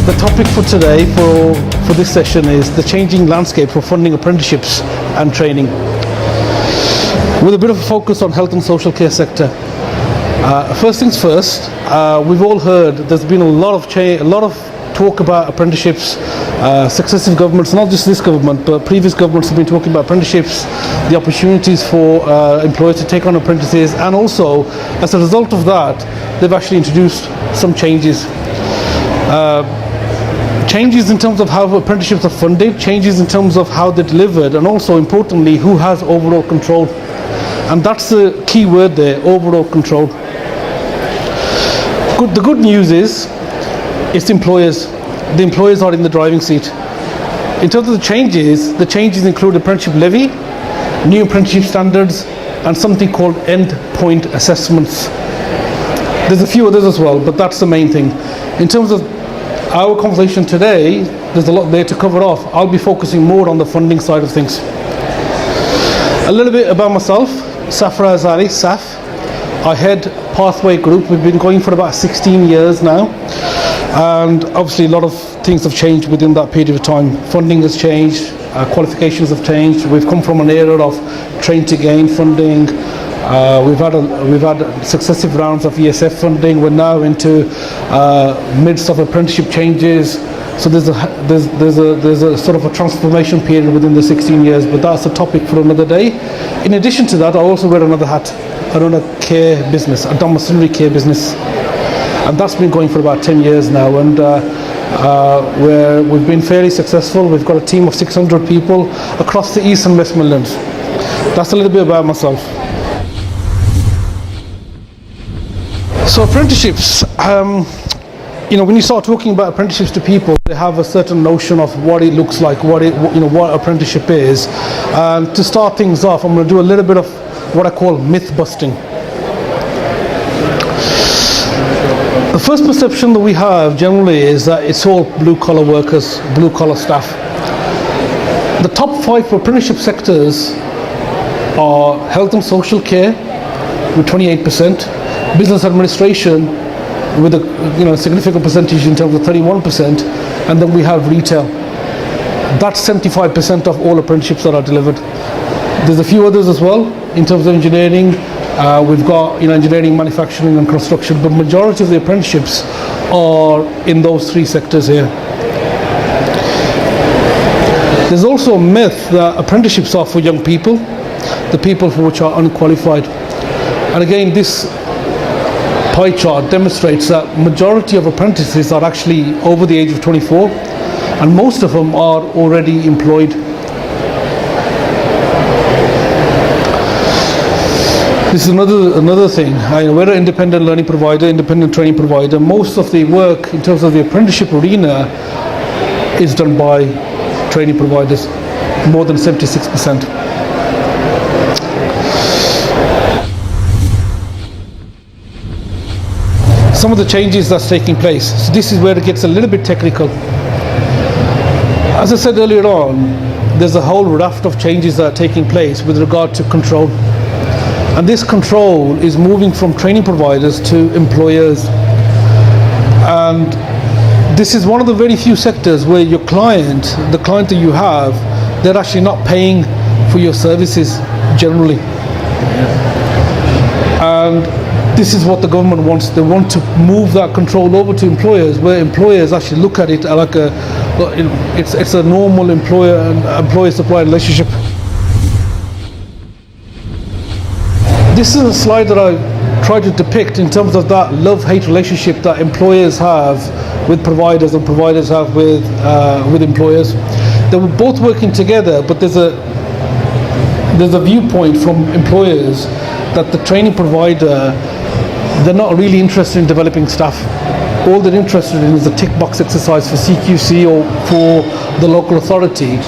The topic for today, for this session, is the changing landscape for funding apprenticeships and training, with a bit of a focus on health and social care sector. First things first, we've all heard there's been a lot of talk about apprenticeships. Successive governments, not just this government, but previous governments have been talking about apprenticeships, the opportunities for employers to take on apprentices, and also, as a result of that, they've actually introduced some changes. Changes in terms of how apprenticeships are funded, changes in terms of how they're delivered, and also, importantly, who has overall control. And that's the key word there, overall control. The good news is, it's employers. The employers are in the driving seat. In terms of the changes include apprenticeship levy, new apprenticeship standards, and something called end-point assessments. There's a few others as well, but that's the main thing. In terms of our conversation today, there's a lot there to cover off. I'll be focusing more on the funding side of things. A little bit about myself, Safaraz Ali, SAF. I head Pathway Group. We've been going for about 16 years now. And obviously a lot of things have changed within that period of time. Funding has changed, qualifications have changed. We've come from an era of train to gain funding. We've had successive rounds of ESF funding. We're now into midst of apprenticeship changes. So there's a sort of a transformation period within the 16 years, but that's a topic for another day. In addition to that, I also wear another hat. I run a care business, a domiciliary care business, and that's been going for about 10 years now. And we've been fairly successful. We've got a team of 600 people across the East and West Midlands. That's a little bit about myself. So apprenticeships, when you start talking about apprenticeships to people, they have a certain notion of what it looks like, what apprenticeship is. And to start things off, I'm going to do a little bit of what I call myth busting. The first perception that we have generally is that it's all blue collar workers, blue collar staff. The top 5 apprenticeship sectors are health and social care with 28%, business administration with a significant percentage in terms of 31%, and then we have retail. That's 75% of all apprenticeships that are delivered. There's a few others as well in terms of engineering. We've got engineering, manufacturing, and construction, but majority of the apprenticeships are in those 3 sectors here. There's also a myth that apprenticeships are for young people, the people for which are unqualified. And again, this pie chart demonstrates that majority of apprentices are actually over the age of 24, and most of them are already employed. This is another thing. We're an independent learning provider, independent training provider. Most of the work in terms of the apprenticeship arena is done by training providers, more than 76%. Some of the changes that's taking place. So this is where it gets a little bit technical. As I said earlier on, there's a whole raft of changes that are taking place with regard to control. And this control is moving from training providers to employers. And this is one of the very few sectors where your client, the client that you have, they're actually not paying for your services generally. And this is what the government wants. They want to move that control over to employers, where employers actually look at it like it's a normal employer-supply relationship. This is a slide that I try to depict in terms of that love-hate relationship that employers have with providers and providers have with employers. They were both working together, but there's a viewpoint from employers that the training provider, they're not really interested in developing staff. All they're interested in is a tick box exercise for CQC or for the local authority,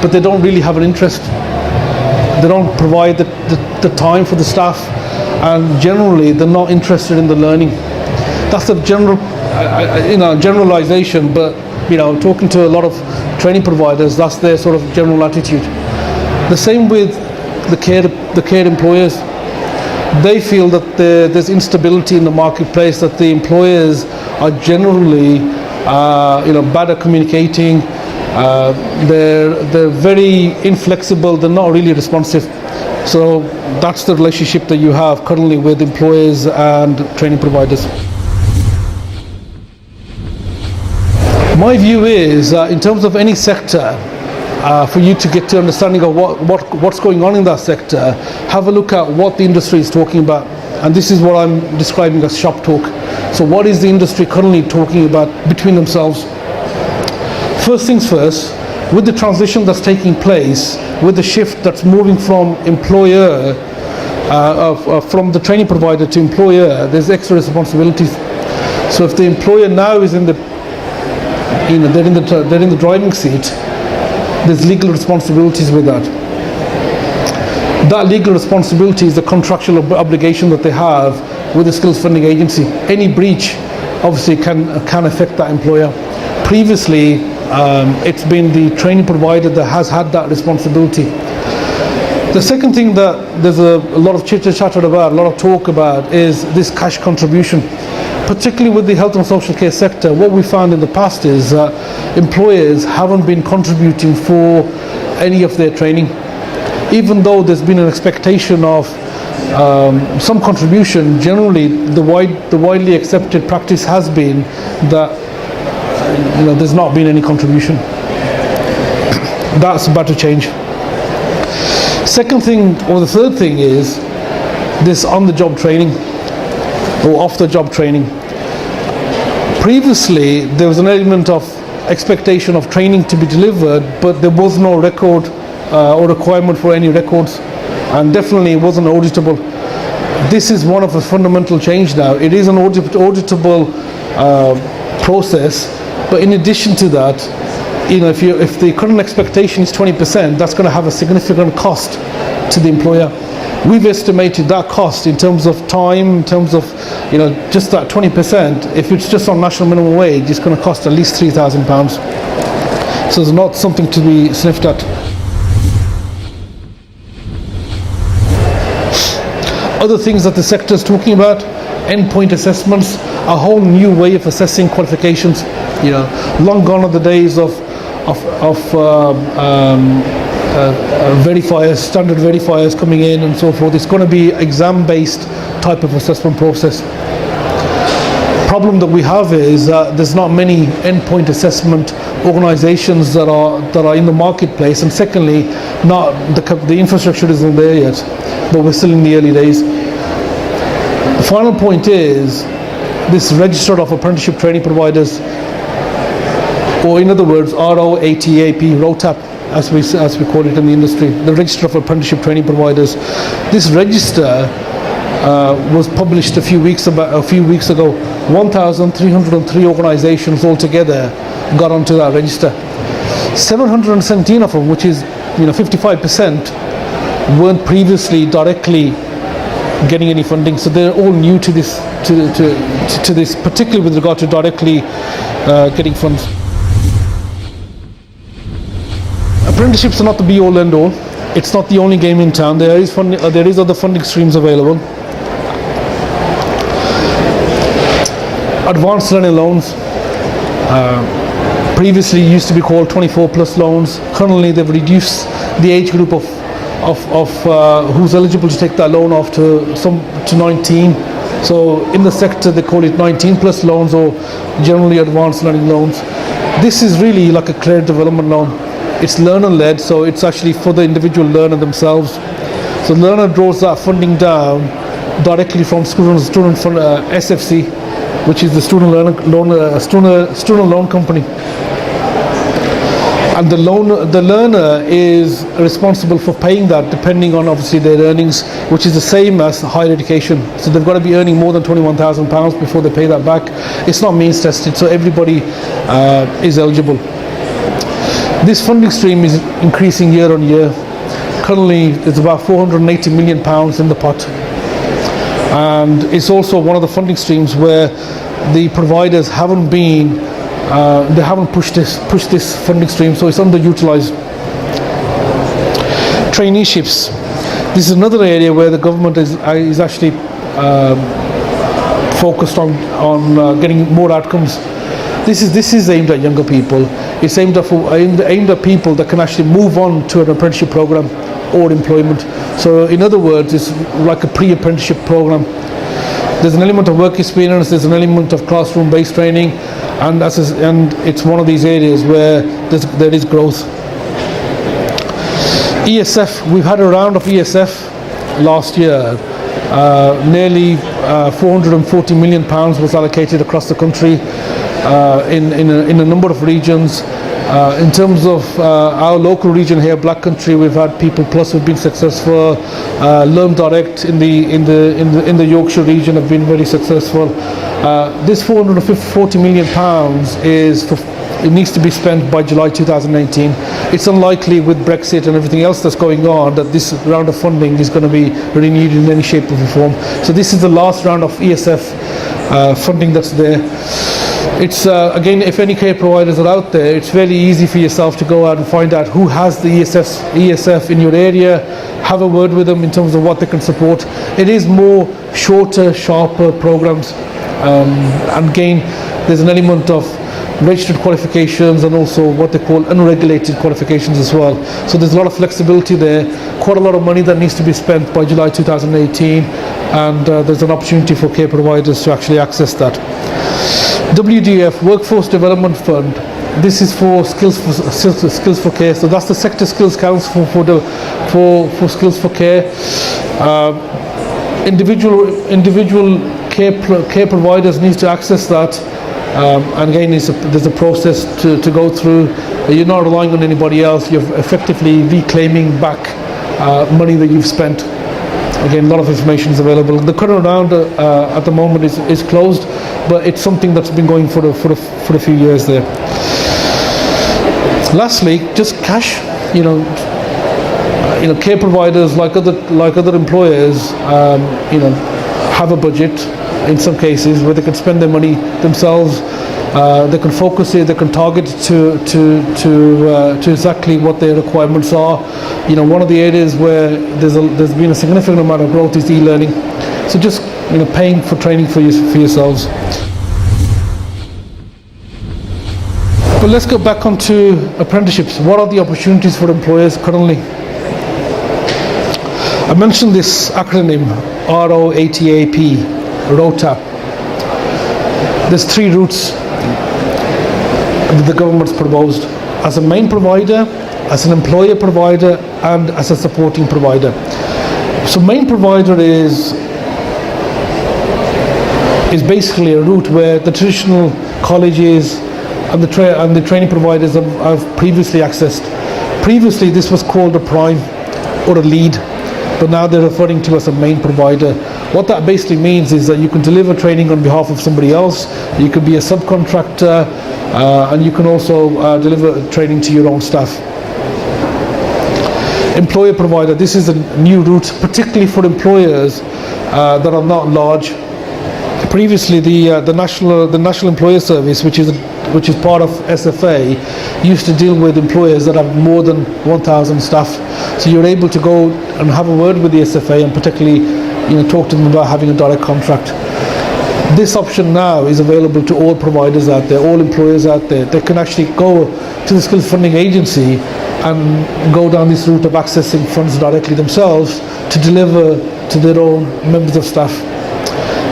but they don't really have an interest. They don't provide the time for the staff, and generally they're not interested in the learning. That's a generalization, but talking to a lot of training providers, that's their sort of general attitude. The same with the care employers. They feel that there's instability in the marketplace, that the employers are generally bad at communicating. They're very inflexible. They're not really responsive. So that's the relationship that you have currently with employers and training providers. My view is, in terms of any sector, for you to get to understanding of what's going on in that sector, have a look at what the industry is talking about. And this is what I'm describing as shop talk. So what is the industry currently talking about between themselves? First things first, with the transition that's taking place, with the shift that's moving from employer, from the training provider to employer, there's extra responsibilities. So if the employer now is in the, they're in the driving seat, there's legal responsibilities with that. That legal responsibility is the contractual obligation that they have with the skills funding agency. Any breach obviously can affect that employer. Previously, it's been the training provider that has had that responsibility. The second thing that there's a lot of chitter-chatter about, a lot of talk about, is this cash contribution. Particularly with the health and social care sector, what we found in the past is employers haven't been contributing for any of their training. Even though there's been an expectation of some contribution, generally the widely accepted practice has been that there's not been any contribution. That's about to change. Second thing, or the third thing, is this on-the-job training or off-the-job training. Previously, there was an element of expectation of training to be delivered, but there was no record or requirement for any records, and definitely it wasn't auditable. This is one of the fundamental change now. It is an auditable process, but in addition to that, if the current expectation is 20%, that's going to have a significant cost to the employer. We've estimated that cost in terms of time, in terms of just that 20%. If it's just on national minimum wage, it's going to cost at least £3,000. So it's not something to be sniffed at. Other things that the sector is talking about: endpoint assessments, a whole new way of assessing qualifications. Long gone are the days of verifiers, standard verifiers coming in and so forth. It's going to be exam-based type of assessment process. Problem that we have is there's not many endpoint assessment organizations that are in the marketplace, and secondly, not the infrastructure isn't there yet, but we're still in the early days. The final point is this register of apprenticeship training providers, or in other words, ROTAP, as we call it in the industry, the register of apprenticeship training providers. This register was published a few weeks ago. 1,303 organizations altogether got onto that register. 717 of them, which is 55%, weren't previously directly getting any funding. So they're all new to this, to this, particularly with regard to directly getting funds. Apprenticeships are not the be-all end-all. It's not the only game in town. There is other funding streams available. Advanced learning loans, previously used to be called 24+ loans. Currently, they've reduced the age group of who's eligible to take that loan off to 19. So in the sector, they call it 19+ loans, or generally advanced learning loans. This is really like a career development loan. It's learner-led, so it's actually for the individual learner themselves. So the learner draws that funding down directly from student SFC, which is the student loan company. And the learner is responsible for paying that, depending on obviously their earnings, which is the same as higher education. So they've got to be earning more than £21,000 before they pay that back. It's not means tested, so everybody is eligible. This funding stream is increasing year on year. Currently, there's about £480 million in the pot. And it's also one of the funding streams where the providers haven't pushed this funding stream, so it's underutilized. Traineeships. This is another area where the government is actually focused on getting more outcomes. This is aimed at younger people. It's aimed at people that can actually move on to an apprenticeship program or employment. So in other words, it's like a pre-apprenticeship program. There's an element of work experience, there's an element of classroom-based training, and it's one of these areas where there is growth. ESF, we've had a round of ESF last year. Nearly £440 million was allocated across the country in a number of regions. In terms of our local region here, Black Country, we've had People Plus who've been successful. Learn Direct in the Yorkshire region have been very successful. This £440 million it needs to be spent by July 2019. It's unlikely with Brexit and everything else that's going on that this round of funding is going to be renewed in any shape or form. So this is the last round of ESF funding that's there. It's again, if any care providers are out there, it's fairly easy for yourself to go out and find out who has the ESF in your area, have a word with them in terms of what they can support. It is more shorter, sharper programs, and again, there's an element of registered qualifications and also what they call unregulated qualifications as well. So there's a lot of flexibility there, quite a lot of money that needs to be spent by July 2018, and there's an opportunity for care providers to actually access that. WDF, Workforce Development Fund, this is for skills for care. So that's the Sector Skills Council for skills for care. Individual care providers need to access that. And again, there's a process to go through. You're not relying on anybody else. You're effectively reclaiming back money that you've spent. Again, a lot of information is available. The current round at the moment is closed, but it's something that's been going for a few years there. Lastly, just cash. Care providers like other employers, have a budget. In some cases, where they can spend their money themselves, they can focus it, they can target to exactly what their requirements are. One of the areas where there's been a significant amount of growth is e-learning. So just paying for training for yourselves. But let's go back onto apprenticeships. What are the opportunities for employers currently? I mentioned this acronym, ROATAP. ROTAP. There's 3 routes that the government's proposed: as a main provider, as an employer provider, and as a supporting provider. So main provider is basically a route where the traditional colleges and the training providers have previously accessed. Previously this was called a prime or a lead, but now they're referring to as a main provider. What that basically means is that you can deliver training on behalf of somebody else, you could be a subcontractor, and you can also deliver training to your own staff. Employer provider, this is a new route, particularly for employers that are not large. Previously, the National Employer Service, which is part of SFA, used to deal with employers that have more than 1,000 staff. So you're able to go and have a word with the SFA and particularly talk to them about having a direct contract. This option now is available to all providers out there, all employers out there. They can actually go to the Skills Funding Agency and go down this route of accessing funds directly themselves to deliver to their own members of staff.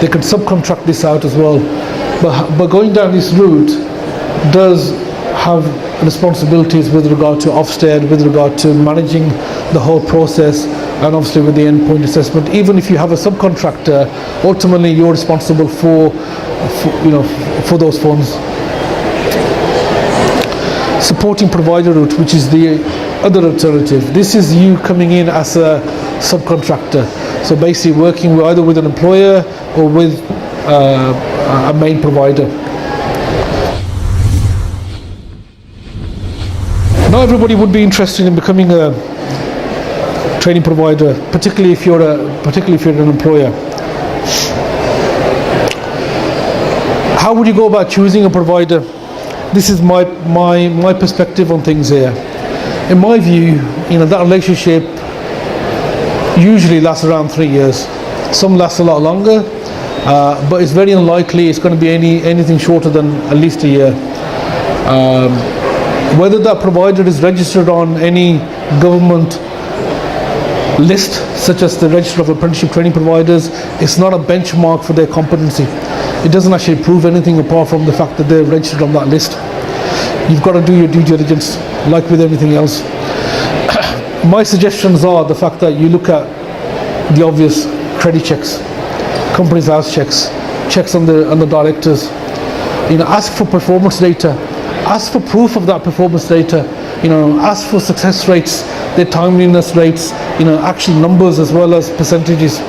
They can subcontract this out as well. But going down this route does have responsibilities with regard to Ofsted, with regard to managing the whole process, and obviously with the endpoint assessment. Even if you have a subcontractor, ultimately you're responsible for those funds. Supporting provider route, which is the other alternative. This is you coming in as a subcontractor. So basically working either with an employer or with a main provider. Not everybody would be interested in becoming a training provider, particularly if you're an employer. How would you go about choosing a provider? This is my perspective on things here. In my view, that relationship usually lasts around 3 years. Some last a lot longer, but it's very unlikely it's going to be anything shorter than at least a year. Whether that provider is registered on any government list, such as the Register of Apprenticeship Training Providers, it's not a benchmark for their competency. It doesn't actually prove anything apart from the fact that they're registered on that list. You've got to do your due diligence, like with everything else. My suggestions are the fact that you look at the obvious credit checks, company's house checks, checks on the directors. Ask for performance data, ask for proof of that performance data. Ask for success rates, their timeliness rates, actual numbers as well as percentages.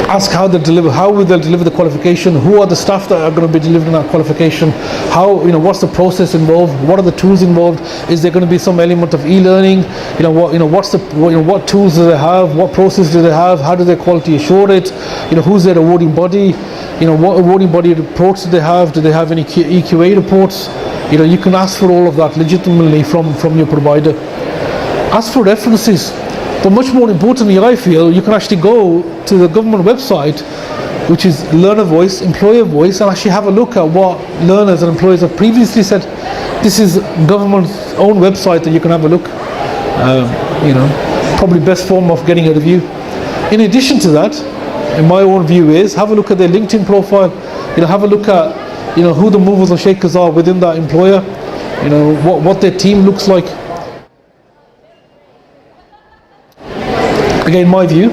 Ask how they deliver, how will they deliver the qualification, who are the staff that are going to be delivering that qualification, how, what's the process involved, what are the tools involved, is there going to be some element of e-learning, what tools do they have, what process do they have, how do they quality assure it, who's their awarding body, what awarding body reports do they have any EQA reports. You can ask for all of that legitimately from your provider. Ask for references. But much more importantly, I feel, you can actually go to the government website, which is Learner Voice, Employer Voice, and actually have a look at what learners and employers have previously said. This is government's own website that you can have a look. Probably best form of getting a review. In addition to that, in my own view, is have a look at their LinkedIn profile. Have a look at who the movers and shakers are within that employer. What their team looks like. Again, my view,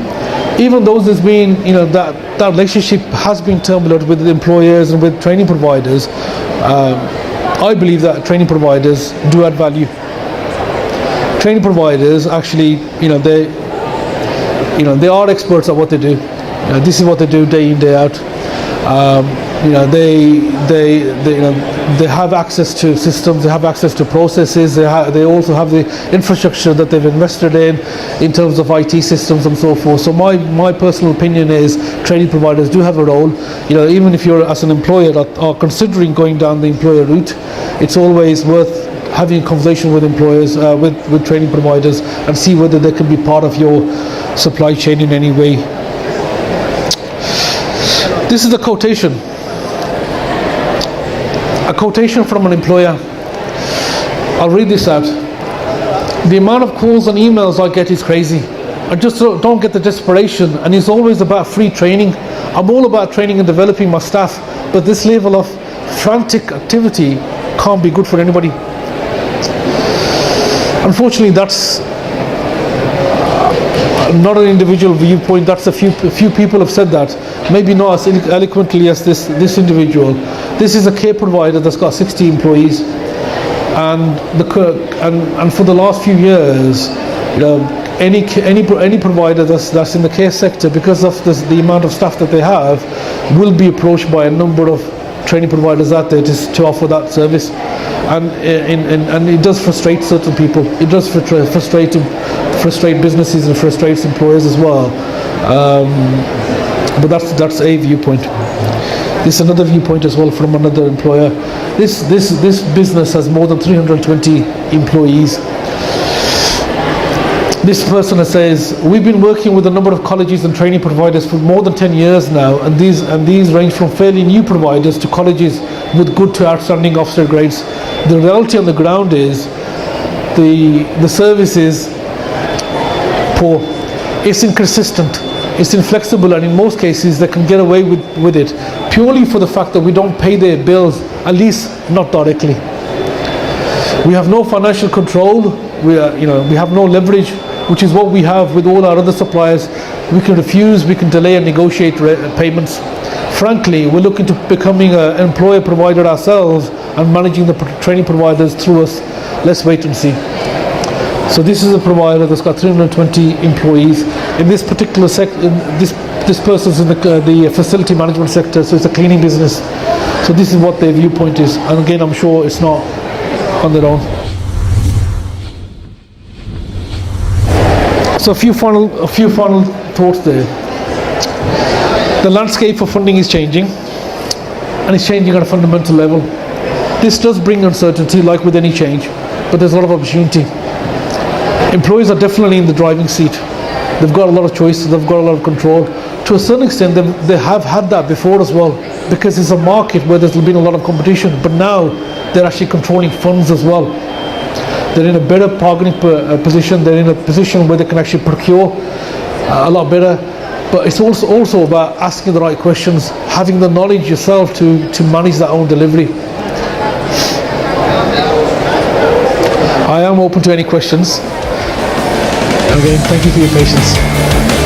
even though there's been, that relationship has been terminated with the employers and with training providers, I believe that training providers do add value. Training providers actually, they are experts at what they do. This is what they do day in, day out. They have access to systems, they have access to processes, they also have the infrastructure that they've invested in terms of IT systems and so forth. So my personal opinion is training providers do have a role. Even if you're as an employer that are considering going down the employer route, it's always worth having a conversation with employers, with training providers, and see whether they can be part of your supply chain in any way. This is a quotation from an employer. I'll read this out. The amount of calls and emails I get is crazy. I just don't get the desperation, and it's always about free training. I'm all about training and developing my staff, but this level of frantic activity can't be good for anybody. Unfortunately, that's not an individual viewpoint. That's a few people have said that. Maybe not as eloquently as this individual. This is a care provider that's got 60 employees, and for the last few years, any provider that's in the care sector, because of the amount of staff that they have, will be approached by a number of training providers out there to offer that service, and it does frustrate certain people. It does frustrate businesses and frustrates employers as well. But that's a viewpoint. This is another viewpoint as well from another employer. This business has more than 320 employees. This person says, we've been working with a number of colleges and training providers for more than 10 years now, and these range from fairly new providers to colleges with good to outstanding officer grades. The reality on the ground is the service is poor, it's inconsistent, it's inflexible, and in most cases they can get away with it purely for the fact that we don't pay their bills, at least not directly. We have no financial control, we have no leverage, which is what we have with all our other suppliers. We can refuse, we can delay and negotiate payments. Frankly, we're looking to becoming an employer provider ourselves and managing the training providers through us. Let's wait and see. So this is a provider that's got 320 employees. In this particular this person's in the facility management sector, so it's a cleaning business. So this is what their viewpoint is, and again, I'm sure it's not on their own. So a few final thoughts there. The landscape for funding is changing, and it's changing at a fundamental level. This does bring uncertainty, like with any change, but there's a lot of opportunity. Employees are definitely in the driving seat. They've got a lot of choices, they've got a lot of control. to a certain extent, they have had that before as well, because it's a market where there's been a lot of competition, but now they're actually controlling funds as well. They're in a better bargaining position, they're in a position where they can actually procure a lot better. But it's also about asking the right questions, having the knowledge yourself to manage that own delivery. I am open to any questions. Again, thank you for your patience.